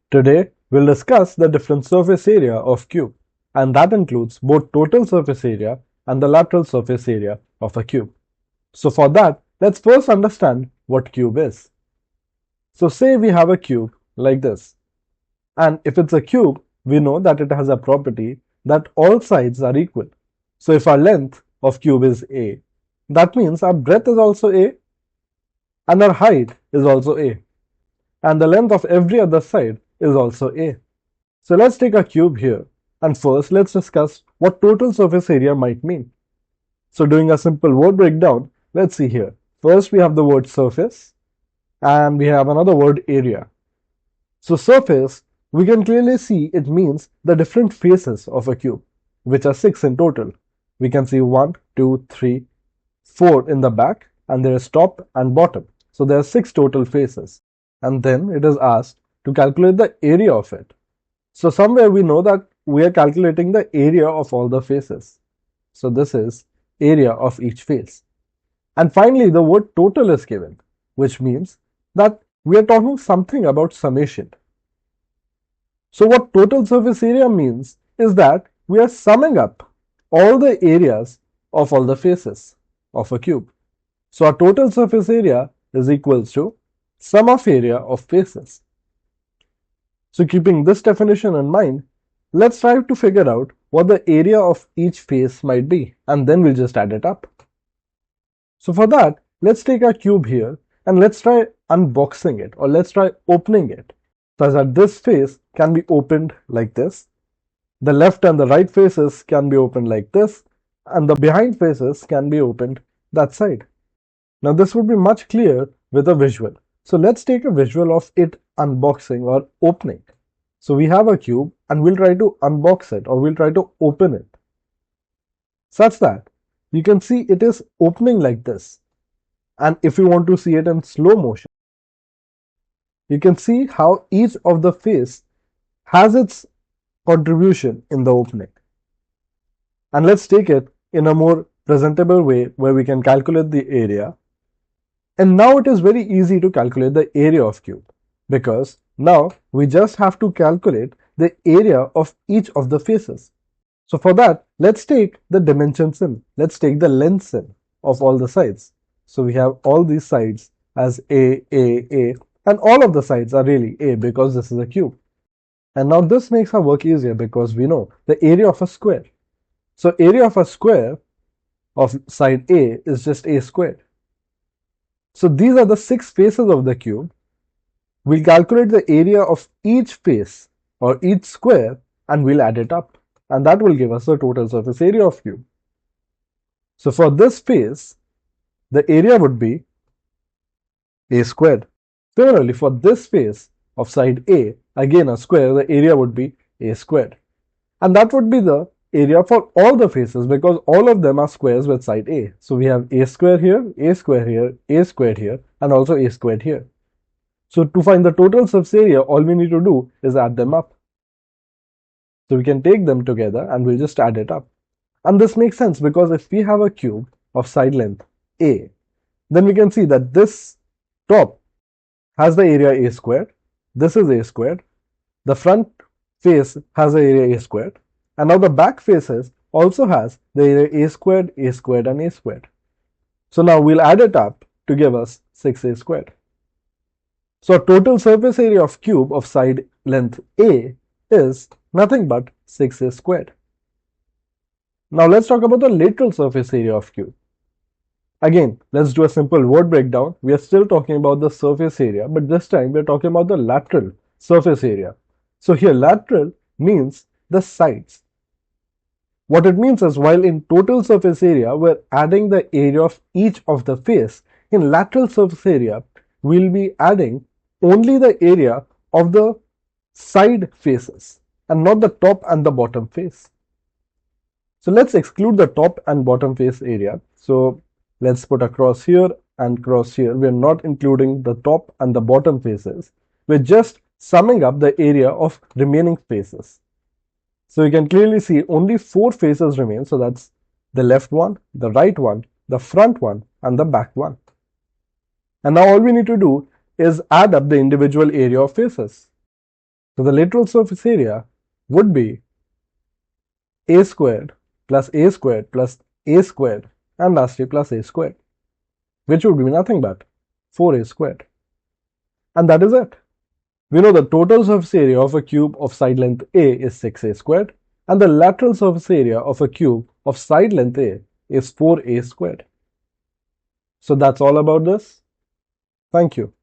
Today, we'll discuss the different surface area of cube, and that includes both total surface area and the lateral surface area of a cube. So for that, let's first understand what cube is. So say we have a cube like this, and if it's a cube, we know that it has a property that all sides are equal. So if our length of cube is a, that means our breadth is also a, and our height is also a, and the length of every other side is also a. So let's take a cube here, and first let's discuss what total surface area might mean. So doing a simple word breakdown, let's see here. First we have the word surface, and we have another word area. So surface, we can clearly see it means the different faces of a cube, which are 6 in total. We can see 1, 2, 3, 4 in the back, and there is top and bottom. So there are 6 total faces. And then it is asked to calculate the area of it. So somewhere we know that we are calculating the area of all the faces. So this is area of each face. And finally, the word total is given, which means that we are talking something about summation. So what total surface area means is that we are summing up all the areas of all the faces of a cube. So our total surface area is equals to sum of area of faces. So keeping this definition in mind, let's try to figure out what the area of each face might be, and then we'll just add it up. So for that, let's take our cube here and let's try unboxing it, or let's try opening it, such that this face can be opened like this. The left and the right faces can be opened like this, and the behind faces can be opened that side. Now this would be much clearer with a visual. So let's take a visual of it unboxing or opening. So we have a cube and we'll try to unbox it, or we'll try to open it, such that you can see it is opening like this. And if you want to see it in slow motion, you can see how each of the face has its contribution in the opening. And let's take it in a more presentable way where we can calculate the area. And now it is very easy to calculate the area of cube, because now we just have to calculate the area of each of the faces. So for that, let's take the dimensions in. Let's take the lengths in of all the sides. So we have all these sides as A, and all of the sides are really A because this is a cube. And now this makes our work easier because we know the area of a square. So area of a square of side A is just A squared. So these are the 6 faces of the cube. We'll calculate the area of each face or each square and we'll add it up. And that will give us the total surface area of cube. So for this face, the area would be A squared. Similarly, for this face of side A, again a square, the area would be A squared. And that would be the area for all the faces because all of them are squares with side A. So we have A square here, A square here, A squared here, and also A squared here. So to find the total surface area, all we need to do is add them up. So we can take them together and we'll just add it up. And this makes sense because if we have a cube of side length A, then we can see that this top has the area A squared, this is A squared, the front face has the area A squared, and now the back faces also has the area A squared, and A squared. So now we'll add it up to give us 6A squared. So total surface area of cube of side length A is nothing but 6A squared. Now let's talk about the lateral surface area of cube. Again, let's do a simple word breakdown. We are still talking about the surface area, but this time we are talking about the lateral surface area. So here lateral means the sides. What it means is while in total surface area, we're adding the area of each of the face, in lateral surface area, we'll be adding only the area of the side faces and not the top and the bottom face. So let's exclude the top and bottom face area. So let's put a cross here and cross here. We're not including the top and the bottom faces. We're just summing up the area of remaining faces. So you can clearly see only 4 faces remain. So that's the left one, the right one, the front one, and the back one. And now all we need to do is add up the individual area of faces. So the lateral surface area would be a squared plus a squared plus a squared and lastly plus a squared, which would be nothing but 4a squared. And that is it. We know the total surface area of a cube of side length A is 6a squared and the lateral surface area of a cube of side length A is 4a squared. So that's all about this. Thank you.